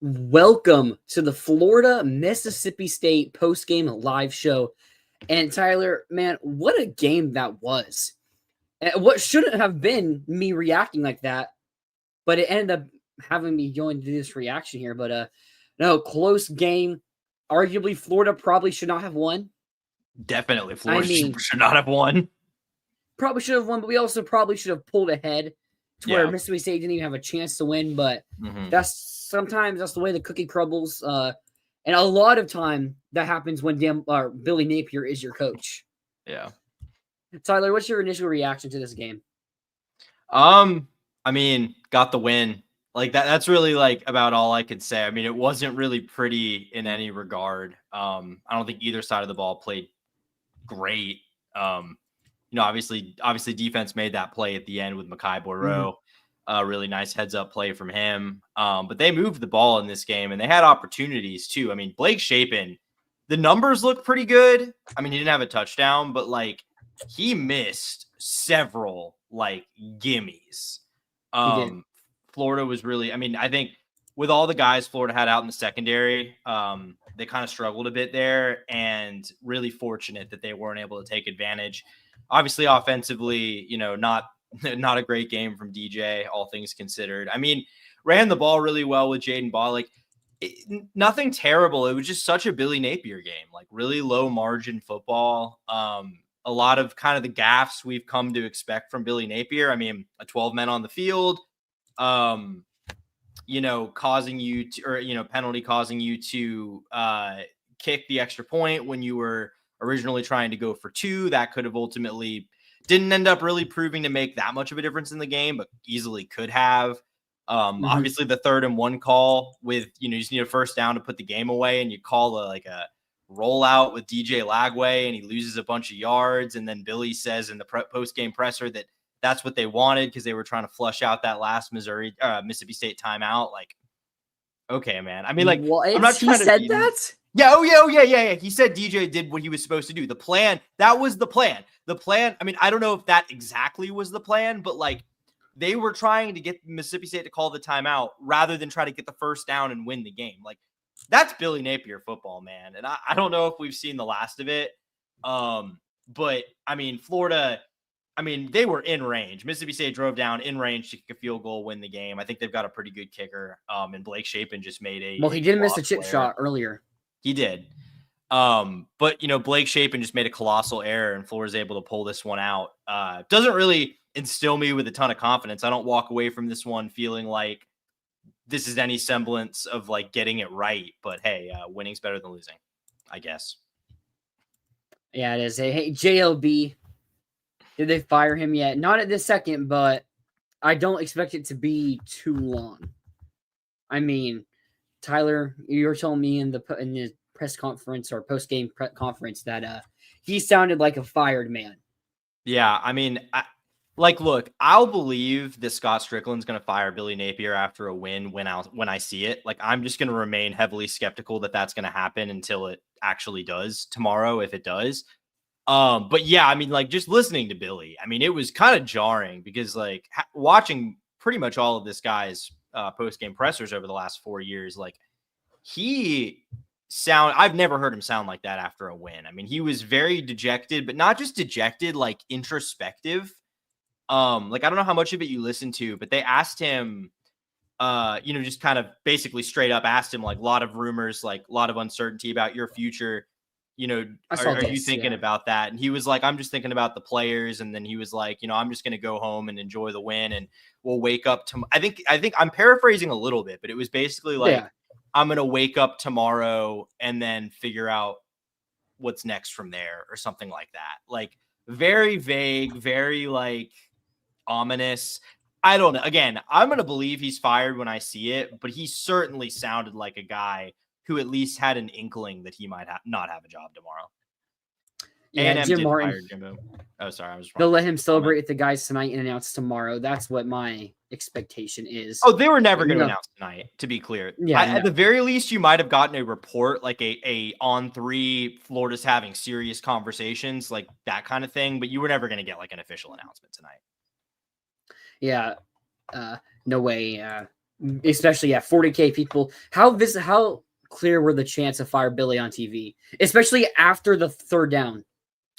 Welcome to the Florida Mississippi State postgame live show. And Tyler, man, what a game that was. And what shouldn't have been me reacting like that, but it ended up having me join this reaction here. But no, close game. Arguably, Florida probably should not have won. Definitely, Florida should not have won. Probably should have won, but we also probably should have pulled ahead to where Mississippi State didn't even have a chance to win. But sometimes that's the way the cookie crumbles. And a lot of time that happens when Billy Napier is your coach. Yeah. Tyler, what's your initial reaction to this game? I mean, got the win. Like that's really like about all I could say. I mean, it wasn't really pretty in any regard. I don't think either side of the ball played great. Obviously defense made that play at the end with Mekhi Boyreau. Really nice heads up play from him. But they moved the ball in this game and they had opportunities too. I mean, Blake Shapen, the numbers look pretty good. I mean, he didn't have a touchdown, but like he missed several like gimmies. Florida was really, I mean, I think with all the guys Florida had out in the secondary, they kind of struggled a bit there and really fortunate that they weren't able to take advantage. Obviously, offensively, not a great game from DJ, all things considered. I mean, ran the ball really well with Jaden Ball. Like, nothing terrible. It was just such a Billy Napier game, like really low margin football. A lot of kind of the gaffes we've come to expect from Billy Napier. I mean, a 12 men on the field, causing you to, or, penalty causing you to kick the extra point when you were originally trying to go for two. That could have ultimately didn't end up really proving to make that much of a difference in the game, but easily could have. Obviously the 3rd and 1 call with, you just need a first down to put the game away and you call a rollout with DJ Lagway and he loses a bunch of yards. And then Billy says in the post-game presser that that's what they wanted because they were trying to flush out that last Mississippi State timeout. Like, okay, man. I mean, like, what? I'm not trying to said that? Yeah. Oh, yeah. He said DJ did what he was supposed to do. The plan, that was the plan. The plan, I mean, I don't know if that exactly was the plan, but like they were trying to get Mississippi State to call the timeout rather than try to get the first down and win the game. Like, that's Billy Napier football, man. And I don't know if we've seen the last of it. But I mean, Florida, I mean, they were in range. Mississippi State drove down in range to kick a field goal, win the game. I think they've got a pretty good kicker. And Blake Shapen just made he did miss a chip shot earlier. He did. But Blake Shapen just made a colossal error and Florida's able to pull this one out. Doesn't really instill me with a ton of confidence. I don't walk away from this one feeling like this is any semblance of like getting it right, but hey, winning's better than losing, I guess. Yeah, it is. Hey, JLB, did they fire him yet? Not at this second, but I don't expect it to be too long. I mean, Tyler, you're telling me in the press conference or post-game press conference that he sounded like a fired man. Yeah, I mean, look, I'll believe that Scott Strickland's going to fire Billy Napier after a win when I see it. Like, I'm just going to remain heavily skeptical that that's going to happen until it actually does tomorrow, if it does. But yeah, I mean, like, just listening to Billy, I mean, it was kind of jarring because like watching pretty much all of this guy's post-game pressers over the last 4 years, like I've never heard him sound like that after a win. I mean, he was very dejected, but not just dejected, like introspective. Like, I don't know how much of it you listened to, but they asked him, just kind of basically straight up asked him, like, a lot of rumors, like a lot of uncertainty about your future. Are you thinking about that? And he was like, I'm just thinking about the players. And then he was like, I'm just going to go home and enjoy the win. And we'll wake up to, I think I'm paraphrasing a little bit, but it was basically like, I'm going to wake up tomorrow and then figure out what's next from there or something like that. Like, very vague, very like ominous. I don't know. Again, I'm going to believe he's fired when I see it, but he certainly sounded like a guy who at least had an inkling that he might not have a job tomorrow. Yeah, Jim Martin. Oh, sorry. I was wrong. They'll let him celebrate with the guys tonight and announce tomorrow. That's what my expectation is. Oh, they were never going to announce tonight, to be clear. Yeah, at the very least, you might have gotten a report, like a on 3, Florida's having serious conversations, like that kind of thing. But you were never going to get like an official announcement tonight. Yeah. No way. especially 40K people. How clear were the chance of fire Billy on TV, especially after the third down?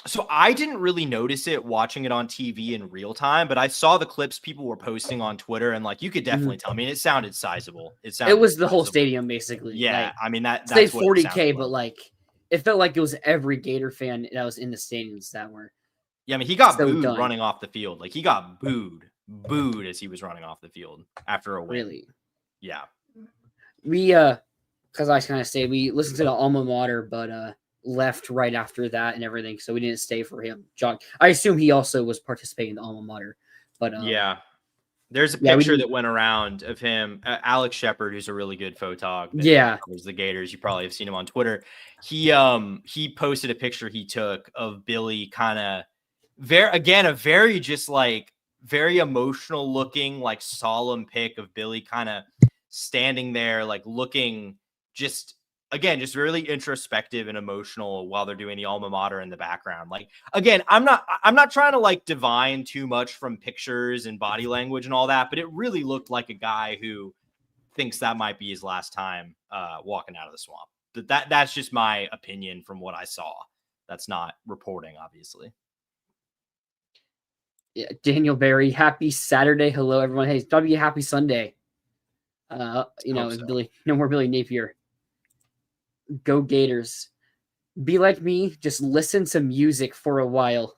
So I didn't really notice it watching it on TV in real time, but I saw the clips people were posting on Twitter, and like you could definitely tell. I mean, it sounded sizable. It was the whole stadium basically. Yeah, like, I mean that's say what 40K, but like it felt like it was every Gator fan that was in the stadiums that were. Yeah, I mean he got so booed done. running off the field. Like he got booed as he was running off the field after a win. Really? Yeah. We because I kind of say we listened to the alma mater, but left right after that and everything, so we didn't stay for him. John, I assume he also was participating in the alma mater, but yeah, there's a picture that went around of him, Alex Shepard, who's a really good photog. Was the Gators. You probably have seen him on Twitter. He posted a picture he took of Billy, kind of a very just like very emotional looking, like solemn pic of Billy kind of standing there, like looking just really introspective and emotional while they're doing the alma mater in the background. Like, again, I'm not trying to like divine too much from pictures and body language and all that, but it really looked like a guy who thinks that might be his last time walking out of the swamp. But that's just my opinion from what I saw. That's not reporting, obviously. Yeah, Daniel Berry, happy Saturday. Hello, everyone. Hey, it's probably a happy Sunday. Billy, no more Billy Napier. Go Gators. Be like me, just listen to music for a while.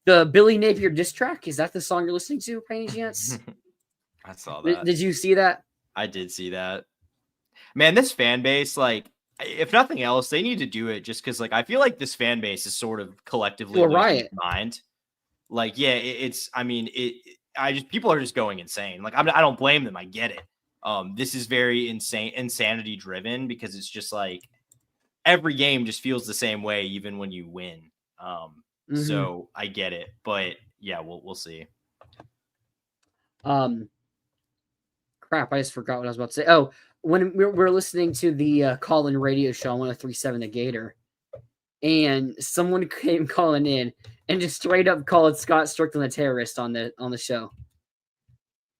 The Billy Napier diss track, is that the song you're listening to by any chance? I saw that. Did you see that? I did see that. Man, this fan base, like, if nothing else, they need to do it just because, like, I feel like this fan base is sort of collectively losing its mind. Like, yeah, people are just going insane. Like, I don't blame them. I get it. This is very insanity driven because it's just like every game just feels the same way, even when you win. So I get it, but yeah, we'll see. Crap, I just forgot what I was about to say. Oh, when we're listening to the call-in radio show on 103.7 The Gator, and someone came calling in and just straight up called Scott Strickland a terrorist on the show,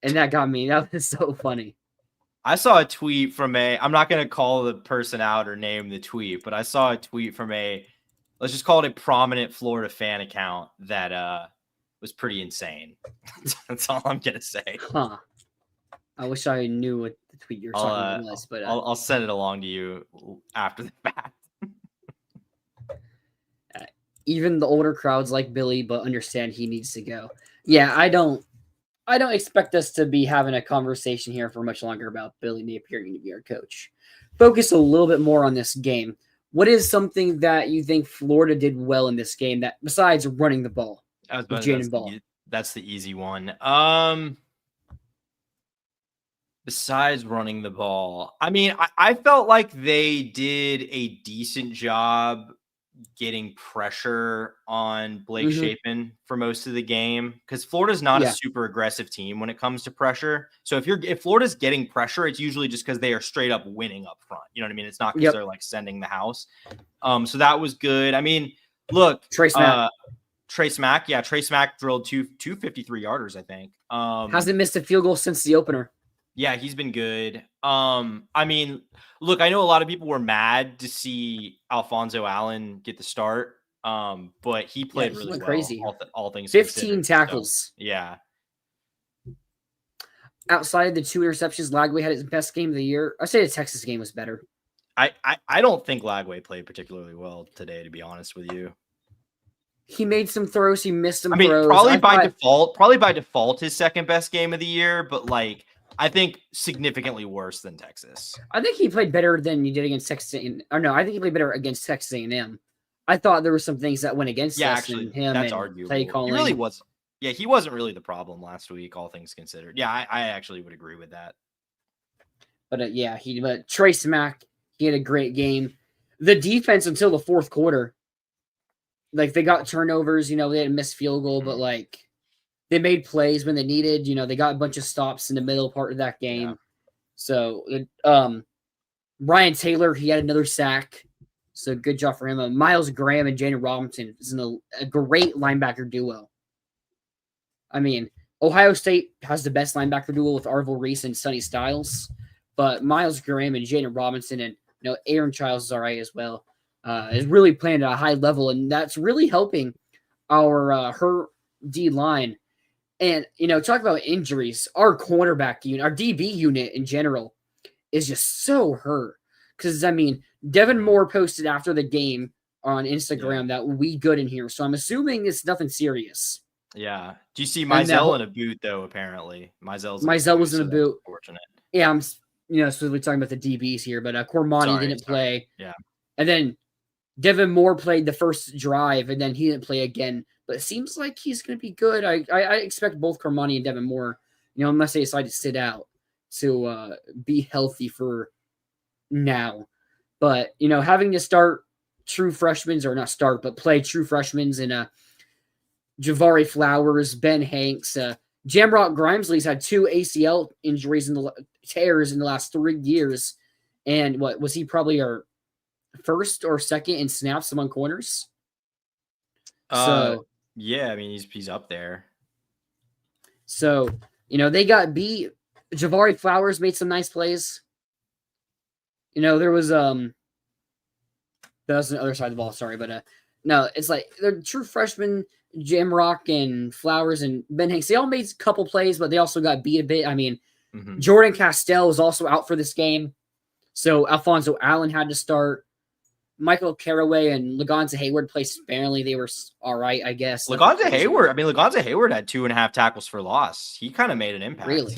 and that got me. That was so funny. I saw a tweet from I'm not going to call the person out or name the tweet, but I saw a tweet from let's just call it a prominent Florida fan account that was pretty insane. That's all I'm going to say. Huh. I wish I knew what the tweet you're talking about was, but I'll send it along to you after the fact. Even the older crowds like Billy, but understand he needs to go. Yeah, I don't expect us to be having a conversation here for much longer about Billy Napier going to be our coach. Focus a little bit more on this game. What is something that you think Florida did well in this game that besides running the ball? That's the easy one. Besides running the ball, I mean, I felt like they did a decent job getting pressure on Blake Shapen for most of the game because Florida's not a super aggressive team when it comes to pressure. So if Florida's getting pressure, it's usually just because they are straight up winning up front. You know what I mean? It's not because they're like sending the house. So that was good. I mean, look, Trey Smack. Yeah, Trey Smack drilled two 53-yarders, I think. Hasn't missed a field goal since the opener. Yeah, he's been good. I mean, look, I know a lot of people were mad to see Alfonso Allen get the start, but he played really well. Crazy. All things 15 tackles. So, yeah. Outside of the 2 interceptions, Lagway had his best game of the year. I say the Texas game was better. I don't think Lagway played particularly well today, to be honest with you. He made some throws. He missed some throws. Probably by default, his second best game of the year, but like, I think significantly worse than Texas. I think he played better than you did against Texas. I think he played better against Texas A&M. I thought there were some things that went against us. Actually, him that's and arguable. Play calling. He really was. Yeah, he wasn't really the problem last week, all things considered. Yeah, I actually would agree with that. But but Trey Smack, he had a great game. The defense until the fourth quarter, like they got turnovers. They had a missed field goal, but like. They made plays when they needed. They got a bunch of stops in the middle part of that game. Yeah. So, Ryan Taylor, he had another sack. So, good job for him. Miles Graham and Jaden Robinson is a great linebacker duo. I mean, Ohio State has the best linebacker duel with Arvil Reese and Sonny Styles, but Miles Graham and Jaden Robinson and Aaron Childs is all right as well. Is really playing at a high level, and that's really helping our her D line. And talk about injuries. Our cornerback unit, our DB unit in general, is just so hurt. Because Devin Moore posted after the game on Instagram that we good in here, so I'm assuming it's nothing serious. Yeah. Do you see Mizell in a boot though? Apparently, Mizell was in a boot. Fortunate. Yeah, I'm so we're talking about the DBs here, but Cormani didn't play. Yeah, and then Devin Moore played the first drive, and then he didn't play again. But it seems like he's going to be good. I expect both Cormani and Devin Moore, unless they decide to sit out, to be healthy for now. But having to start true freshmen, or not start, but play true freshmen in Javari Flowers, Ben Hanks, Jamrock Grimesley's had 2 ACL injuries tears in the last 3 years, and what was he probably our first or second in snaps among corners? Yeah, he's up there. So they got beat. Javari Flowers made some nice plays. There was that was the other side of the ball. Sorry, but no, it's like they're true freshmen. Jamrock and Flowers and Ben Hanks, they all made a couple plays, but they also got beat a bit. Jordan Castell was also out for this game, so Alfonso Allen had to start. Michael Caraway and Lagonza Hayward played sparingly. They were all right, I guess. Lagonza Hayward had 2.5 tackles for loss. He kind of made an impact. Really?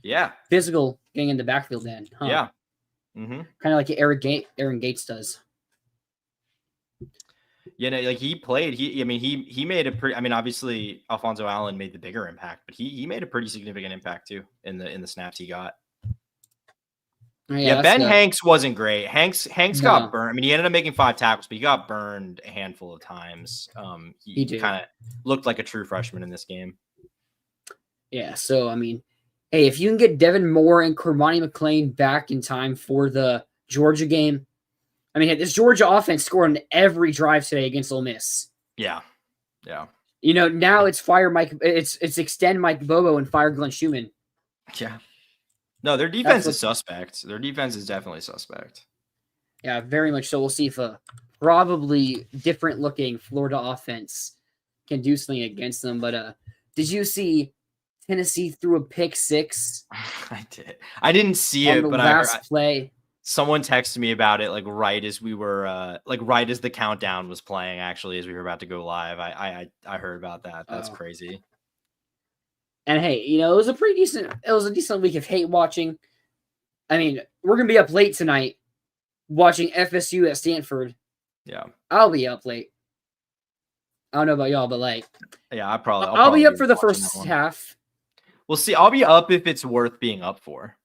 Yeah. Physical getting in the backfield then. Huh? Yeah. Kind of like Aaron Gates does. He played. He made a pretty. Obviously Alfonso Allen made the bigger impact, but he made a pretty significant impact too in the snaps he got. Yeah, Ben Hanks wasn't great. Hanks got burned. He ended up making 5 tackles, but he got burned a handful of times. He kind of looked like a true freshman in this game. Yeah, so hey, if you can get Devin Moore and Cormani McClain back in time for the Georgia game, this Georgia offense scored on every drive today against Ole Miss. Yeah. Now it's fire Mike. It's extend Mike Bobo and fire Glenn Schumann. Yeah. No, their defense is suspect. Their defense is definitely suspect. Yeah, very much so. We'll see if a probably different looking Florida offense can do something against them. But did you see Tennessee threw a pick 6? I did. I didn't see it, but last play. Someone texted me about it right as we were right as the countdown was playing, actually, as we were about to go live. I heard about that. That's crazy. And hey, it was a decent week of hate watching. We're gonna be up late tonight watching FSU at Stanford. Yeah. I'll be up late. I don't know about y'all, but yeah, I'll be up for the first half. We'll see. I'll be up if it's worth being up for.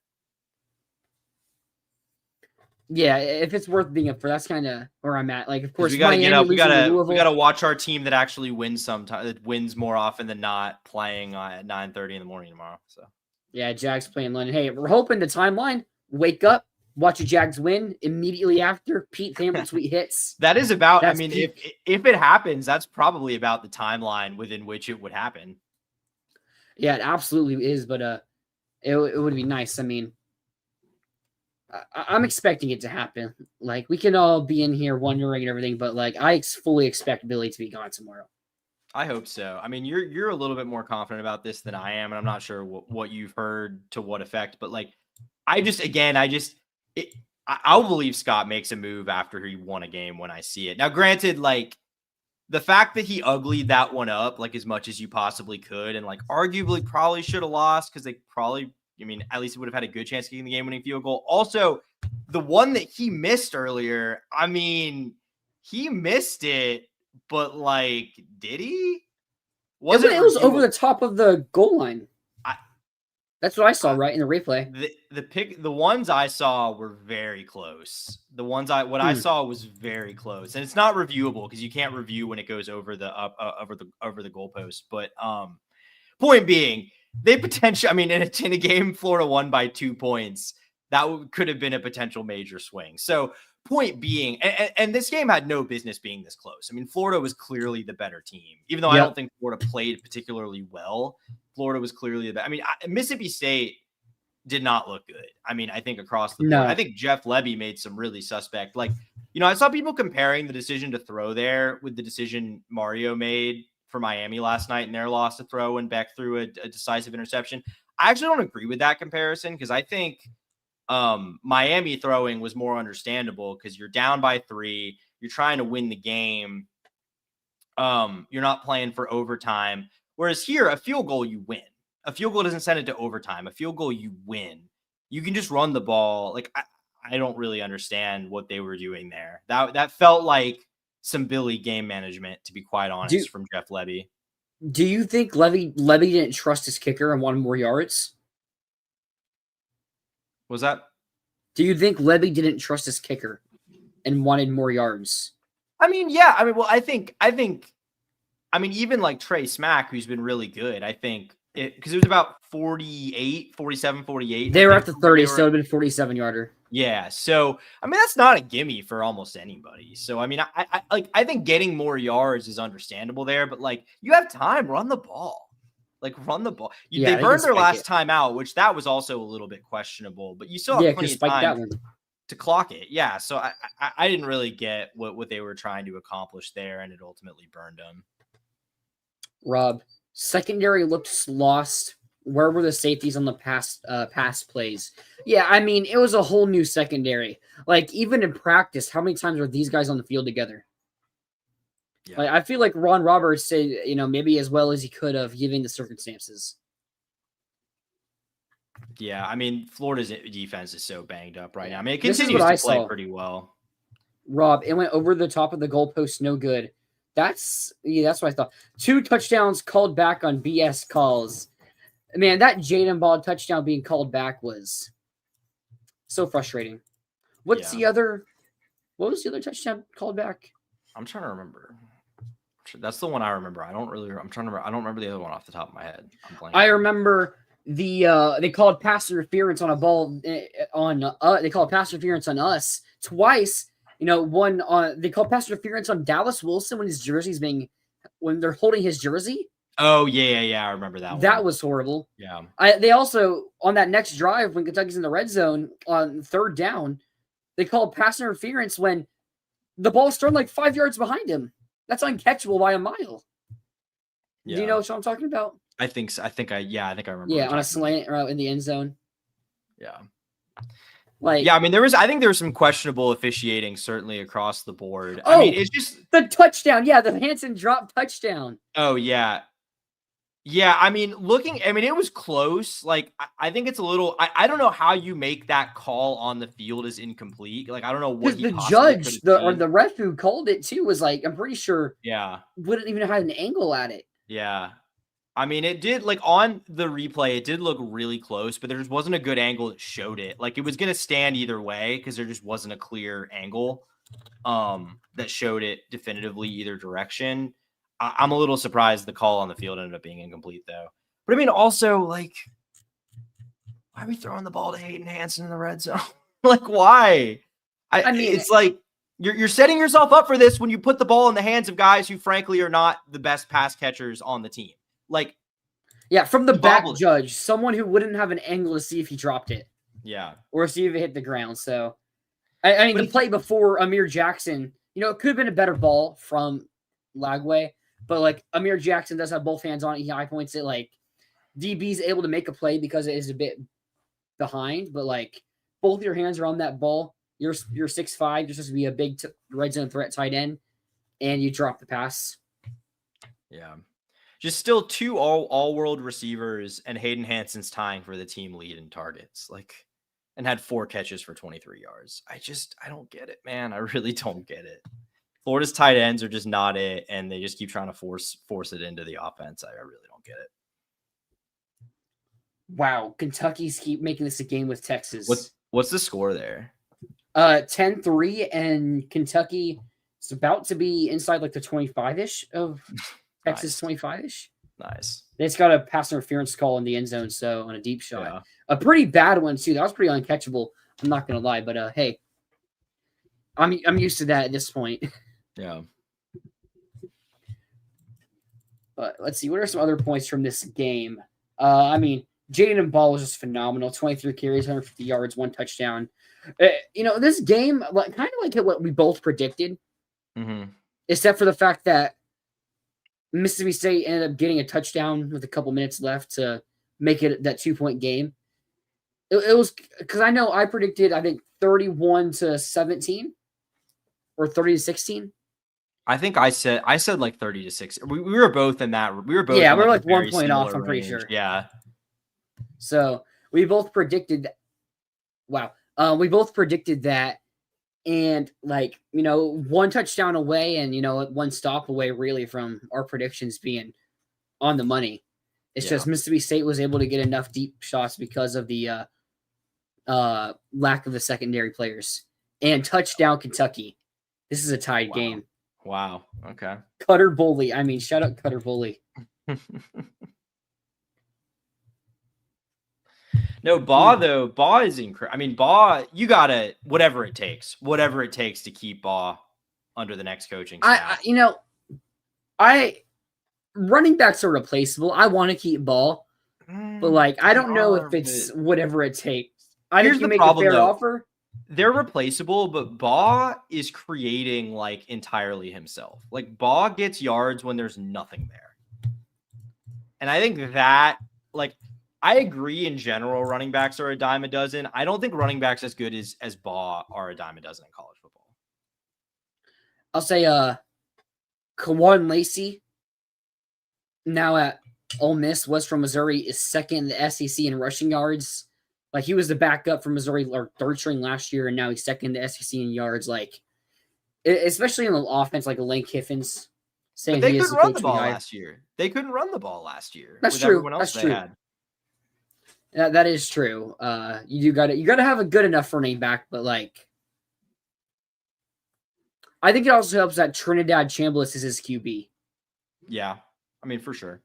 Yeah, if it's worth being up for, that's kind of where I'm at. Of course, we gotta get up. We gotta watch our team that actually wins sometimes. That wins more often than not, playing at 9:30 in the morning tomorrow. So yeah, Jags playing London. Hey, we're hoping the timeline. Wake up, watch the Jags win immediately after Pete Thamel tweet hits. That is about. If it happens, that's probably about the timeline within which it would happen. Yeah, it absolutely is. But it would be nice. I'm expecting it to happen. We can all be in here wondering and everything, but I fully expect Billy to be gone tomorrow. I hope so. You're a little bit more confident about this than I am, and I'm not sure what you've heard to what effect, but I'll believe Scott makes a move after he won a game when I see it. Now, granted, the fact that he uglied that one up as much as you possibly could, and arguably probably should have lost because they probably. At least it would have had a good chance of getting the game-winning field goal. Also, the one that he missed earlier, he missed it, but did he? It was over the top of the goal line. That's what I saw right in the replay. The ones I saw were very close. I saw was very close, and it's not reviewable because you can't review when it goes over the over the goalpost. But point being. They potentially, in a game Florida won by 2 points, that could have been a potential major swing. So point being, and this game had no business being this close. I mean, Florida was clearly the better team, even though I don't think Florida played particularly well. Florida was clearly the better. I mean, Mississippi State did not look good. I mean, I think across the board, I think Jeff Lebby made some really suspect, like, I saw people comparing the decision to throw there with the decision Mario made for Miami last night in their loss to throw when Beck threw a decisive interception. I actually don't agree with that comparison because I think Miami throwing was more understandable because you're down by 3. You're trying to win the game. You're not playing for overtime. Whereas here, a field goal, you win. A field goal doesn't send it to overtime. A field goal, you win. You can just run the ball. Like, I don't really understand what they were doing there. That felt like some Billy game management, to be quite honest, from Jeff Lebby. Do you think Lebby didn't trust his kicker and wanted more yards? Was that? Do you think Lebby didn't trust his kicker and wanted more yards? I mean, yeah. I mean, well, I think, even like Trey Smack, who's been really good, I think, because it was about 47, 48. They were at the 30, so it would have been 47-yarder. Yeah. So, I mean, that's not a gimme for almost anybody. So, I mean, I think getting more yards is understandable there, but like, you have time, run the ball. Like, run the ball. They burned their last time out, which that was also a little bit questionable, but you still have plenty of time to clock it. Yeah. So I didn't really get what they were trying to accomplish there, and it ultimately burned them. Rob, secondary looked lost. Where were the safeties on the pass plays? Yeah, I mean, it was a whole new secondary. Like, even in practice, how many times were these guys on the field together? Yeah. Like, I feel like Ron Roberts said, maybe as well as he could have, given the circumstances. Yeah, I mean, Florida's defense is so banged up right now. I mean, it continues to play pretty well. Rob, it went over the top of the goalpost, no good. That's what I thought. 2 touchdowns called back on BS calls. Man, that Jaden Ball touchdown being called back was so frustrating. What was the other touchdown called back? I'm trying to remember. That's the one I remember. I don't remember the other one off the top of my head. I remember they called pass interference on a ball they called pass interference on us twice. One they called pass interference on Dallas Wilson when they're holding his jersey. Oh yeah, I remember that one. That was horrible. Yeah. They also, on that next drive when Kentucky's in the red zone on 3rd down, they called pass interference when the ball's thrown like 5 yards behind him. That's uncatchable by a mile. Yeah. Do you know what I'm talking about? I think so. I think I remember. Yeah, on a slant or in the end zone. Yeah. I mean, I think there was some questionable officiating certainly across the board. Oh, I mean, it's just the touchdown. Yeah, the Hansen drop touchdown. Oh, yeah. Yeah, I mean, it was close. Like, I think it's a little. I don't know how you make that call on the field as incomplete. Like, I don't know what the judge, or the ref who called it too, was like, I'm pretty sure. Yeah, wouldn't even have an angle at it. Yeah, I mean, it did, like, on the replay, it did look really close, but there just wasn't a good angle that showed it. Like, it was gonna stand either way because there just wasn't a clear angle that showed it definitively either direction. I'm a little surprised the call on the field ended up being incomplete, though. But I mean, also, like, why are we throwing the ball to Hayden Hansen in the red zone? Like, why? I mean, it's like you're setting yourself up for this when you put the ball in the hands of guys who, frankly, are not the best pass catchers on the team. Like, yeah, from the back judge, someone who wouldn't have an angle to see if he dropped it. Yeah, or see if it hit the ground. So, I mean, the play before Amir Jackson, it could have been a better ball from Lagway. But, like, Amir Jackson does have both hands on it. He high points it. Like, DB's able to make a play because it is a bit behind. But, like, both your hands are on that ball. You're 6'5". You're supposed to be a big red zone threat tight end. And you drop the pass. Yeah. Just still 2 all-world receivers and Hayden Hansen's tying for the team lead in targets. Like, and had 4 catches for 23 yards. I don't get it, man. I really don't get it. Florida's tight ends are just not it, and they just keep trying to force it into the offense. I really don't get it. Wow, Kentucky's keep making this a game with Texas. What's the score there? 10-3, and Kentucky is about to be inside like the 25-ish of Texas. 25-ish. Nice. They just got a pass interference call in the end zone, so on a deep shot. Yeah. A pretty bad one, too. That was pretty uncatchable. I'm not going to lie, but hey. I'm used to that at this point. Yeah. But let's see, what are some other points from this game? I mean, Jaden Ball was just phenomenal. 23 carries, 150 yards, 1 touchdown. This game, kind of like what we both predicted, except for the fact that Mississippi State ended up getting a touchdown with a couple minutes left to make it that 2-point game. It was because I know I predicted, I think 31-17 or 30-16. I think I said like 30-6. We were both in that. We were both. Yeah, in we're like like 1 point off. I'm pretty range. sure. Yeah. So we both predicted that. Wow. We both predicted that, and 1 touchdown away, and 1 stop away, really, from our predictions being on the money. It's just Mississippi State was able to get enough deep shots because of the lack of the secondary players. And touchdown Kentucky. This is a tied game. Wow. Okay. Cutter Bully. I mean, shout out Cutter Bully. No, Baugh though. Baugh is incredible. I mean, Baugh, you gotta whatever it takes to keep Baugh under the next coaching staff. Running backs are replaceable. I want to keep Ball, but I don't know if it's whatever it takes. I think you make a fair offer. They're replaceable, but Baugh is creating entirely himself. Baugh gets yards when there's nothing there. And I think that I agree in general, running backs are a dime a dozen. I don't think running backs as good as Baugh are a dime a dozen in college football. I'll say Kawan Lacey, now at Ole Miss, was from Missouri, is second in the SEC in rushing yards. He was the backup for Missouri or third string last year, and now he's second in the SEC in yards. Especially in the offense, Lane Kiffin's saying but they couldn't run the ball last year. They couldn't run the ball last year. That's true. That's true. That is true. You gotta have a good enough running back, but I think it also helps that Trinidad Chambliss is his QB. Yeah, I mean for sure.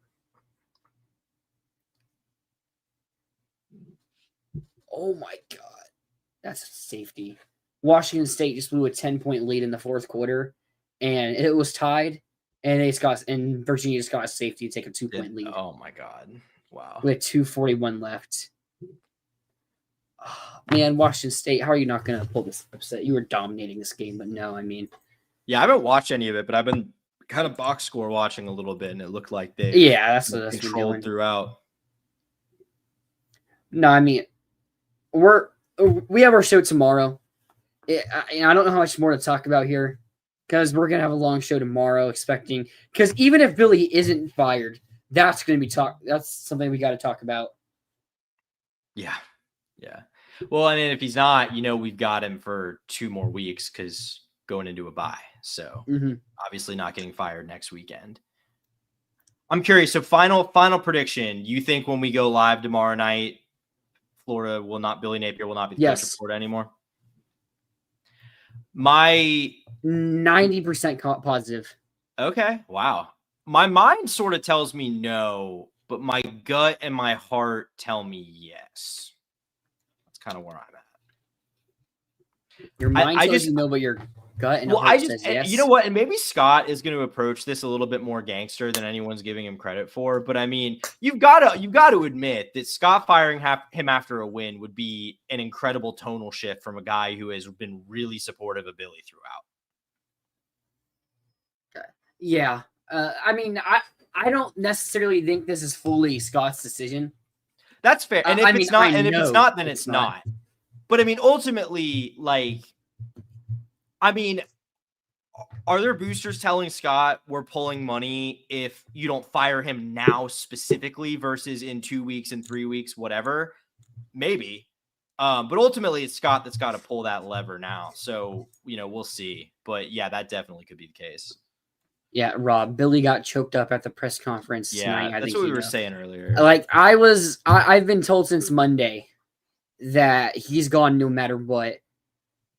Oh my God, that's safety. Washington State just blew a 10-point lead in the fourth quarter, and it was tied. And Virginia just got a safety to take a 2-point lead. Oh my God. Wow. With 2:41 left. Oh, man, Washington State, how are you not going to pull this upset? You were dominating this game, but no, I mean. Yeah, I haven't watched any of it, but I've been kind of box score watching a little bit, and it looked like they that's what controlled throughout. No, I mean, we have our show tomorrow. I don't know how much more to talk about here because we're going to have a long show tomorrow because even if Billy isn't fired, that's going to be that's something we got to talk about. Yeah. Yeah. Well, and if he's not, we've got him for 2 more weeks because going into a bye. So obviously not getting fired next weekend. I'm curious. So final prediction. You think when we go live tomorrow night, Billy Napier will not be the coach of Florida anymore? My 90% positive. Okay. Wow. My mind sort of tells me no, but my gut and my heart tell me yes. That's kind of where I'm at. Your mind tells you no, but your gut and heart says yes. You know what? And maybe Scott is going to approach this a little bit more gangster than anyone's giving him credit for. But I mean, you've got to admit that Scott firing him after a win would be an incredible tonal shift from a guy who has been really supportive of Billy throughout. Yeah. I mean, I don't necessarily think this is fully Scott's decision. That's fair. And if it's not, then it's not. But I mean, ultimately, are there boosters telling Scott we're pulling money if you don't fire him now specifically versus in 2 weeks and 3 weeks, whatever? Maybe. But ultimately it's Scott that's got to pull that lever now. So, we'll see. But yeah, that definitely could be the case. Yeah, Rob, Billy got choked up at the press conference tonight. That's what we were saying earlier. I've been told since Monday that he's gone no matter what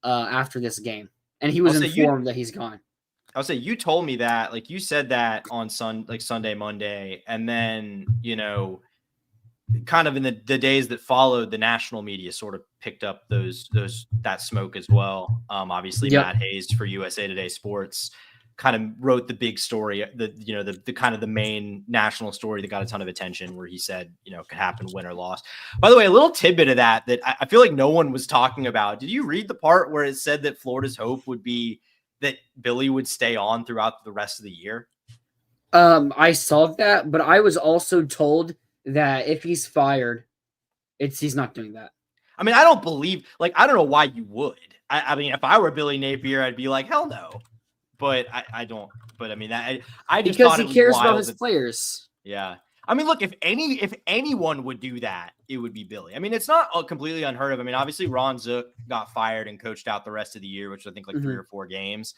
after this game. And he was informed that he's gone. I would say you told me that, you said that on Sunday, Monday, and then, kind of in the days that followed, the national media sort of picked up that smoke as well. Obviously, Yep. Matt Hayes for USA Today Sports kind of wrote the big story, the kind of the main national story that got a ton of attention, where he said, could happen, win or loss. By the way, a little tidbit of that I feel like no one was talking about. Did you read the part where it said that Florida's hope would be that Billy would stay on throughout the rest of the year? I saw that, but I was also told that if he's fired, he's not doing that. I mean, I don't know why you would. I mean, if I were Billy Napier, I'd be like, hell no. But I don't. But I mean, I just because thought he cares about his players. Yeah. I mean, look, if anyone would do that, it would be Billy. I mean, it's not completely unheard of. I mean, obviously Ron Zook got fired and coached out the rest of the year, which I think 3 or 4 games.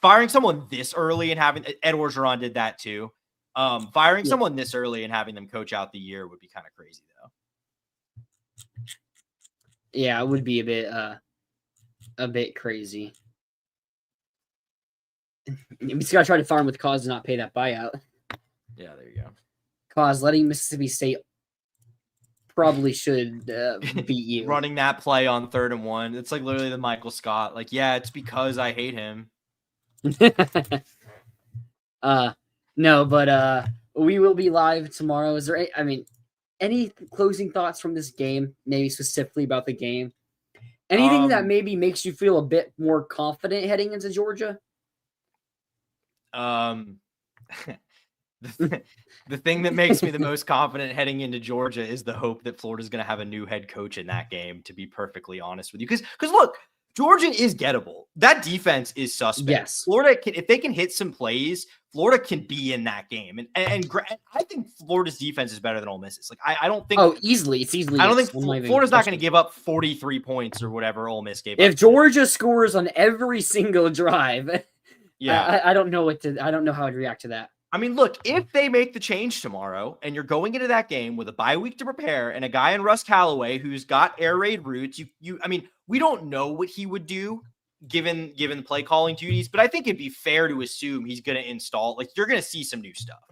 Firing someone this early and having Ed Orgeron did that too. Firing someone this early and having them coach out the year would be kind of crazy though. Yeah, it would be a bit crazy. We just gotta try to fire him with cause to not pay that buyout. Yeah, there you go. Cause letting Mississippi State probably should beat you. Running that play on 3rd and 1. It's like literally the Michael Scott. Like, yeah, it's because I hate him. No, but we will be live tomorrow. Is there any closing thoughts from this game, maybe specifically about the game? Anything that maybe makes you feel a bit more confident heading into Georgia? The thing that makes me the most confident heading into Georgia is the hope that Florida's going to have a new head coach in that game, to be perfectly honest with you. Because look, Georgia is gettable. That defense is suspect. Yes. Florida if they can hit some plays, Florida can be in that game. And I think Florida's defense is better than Ole Miss's. Like, I don't think. Oh, easily. It's easily. I don't think Florida's not going to give up 43 points or whatever Ole Miss gave up. If Georgia scores on every single drive, yeah, I don't know I don't know how I'd react to that. I mean, look, if they make the change tomorrow and you're going into that game with a bye week to prepare and a guy in Russ Callaway who's got air raid roots, I mean, we don't know what he would do given the play calling duties, but I think it'd be fair to assume he's going to install, like, you're going to see some new stuff.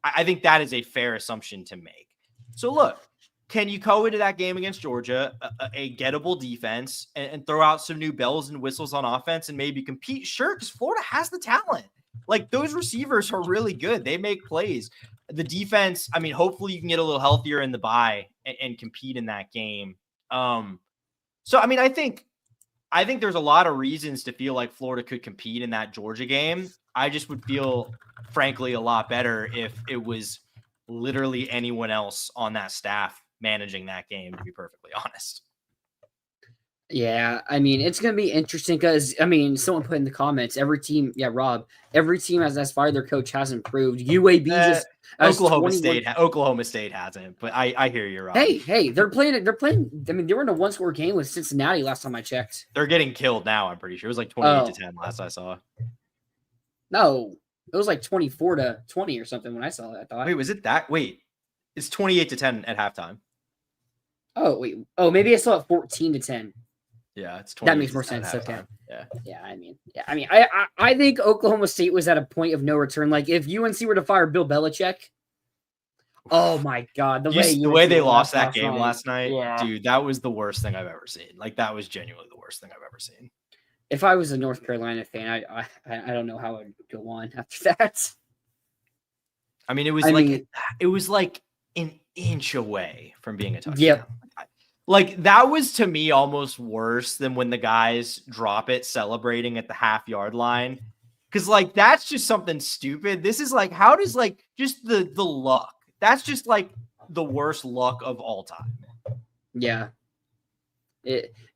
I think that is a fair assumption to make. So look, can you go into that game against Georgia, a gettable defense, and throw out some new bells and whistles on offense and maybe compete? Sure, because Florida has the talent. Like, those receivers are really good. They make plays. The defense, I mean, hopefully you can get a little healthier in the bye and compete in that game. So, I mean, I think there's a lot of reasons to feel like Florida could compete in that Georgia game. I just would feel, frankly, a lot better if it was literally anyone else on that staff managing that game, to be perfectly honest. Yeah, I mean, it's going to be interesting because, I mean, someone put in the comments, every team has fired their coach, has improved. UAB just Oklahoma State hasn't, but I hear you, Rob. Hey, they're playing. I mean, they were in a 1-score game with Cincinnati last time I checked. They're getting killed now, I'm pretty sure. It was like 28-10 last I saw. No, it was like 24-20 or something when I saw it, I thought. Wait, was it that? Wait, it's 28-10 at halftime. Oh, wait. Oh, maybe I saw it 14-10. Yeah, it's 20. That makes more sense. Okay. Yeah. I mean, I think Oklahoma State was at a point of no return. Like, if UNC were to fire Bill Belichick, oh my God, the way they lost that game last night, yeah. Dude, that was the worst thing I've ever seen. Like, that was genuinely the worst thing I've ever seen. If I was a North Carolina fan, I don't know how I'd go on after that. I mean, it was like an inch away from being a touchdown. Yep. Like, that was, to me, almost worse than when the guys drop it celebrating at the half-yard line. Because, like, that's just something stupid. This is, like, how does, like, just the luck. That's just, like, the worst luck of all time. Yeah.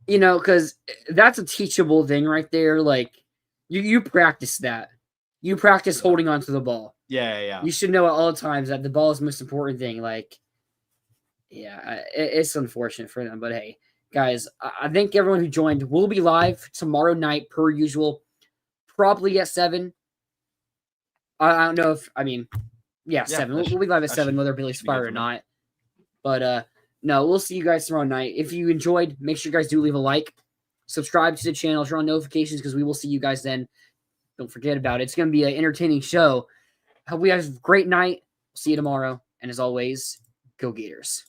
Because that's a teachable thing right there. Like, you practice that. You practice holding on to the ball. Yeah. You should know at all times that the ball is the most important thing. Like, yeah, it's unfortunate for them. But, hey, guys, I think everyone who joined will be live tomorrow night, per usual, probably at 7. I don't know if, 7. We'll be live at 7, whether Billy's fired or not. But, no, we'll see you guys tomorrow night. If you enjoyed, make sure you guys do leave a like. Subscribe to the channel, turn on notifications, because we will see you guys then. Don't forget about it. It's going to be an entertaining show. Hope we have a great night. See you tomorrow. And as always, Go Gators.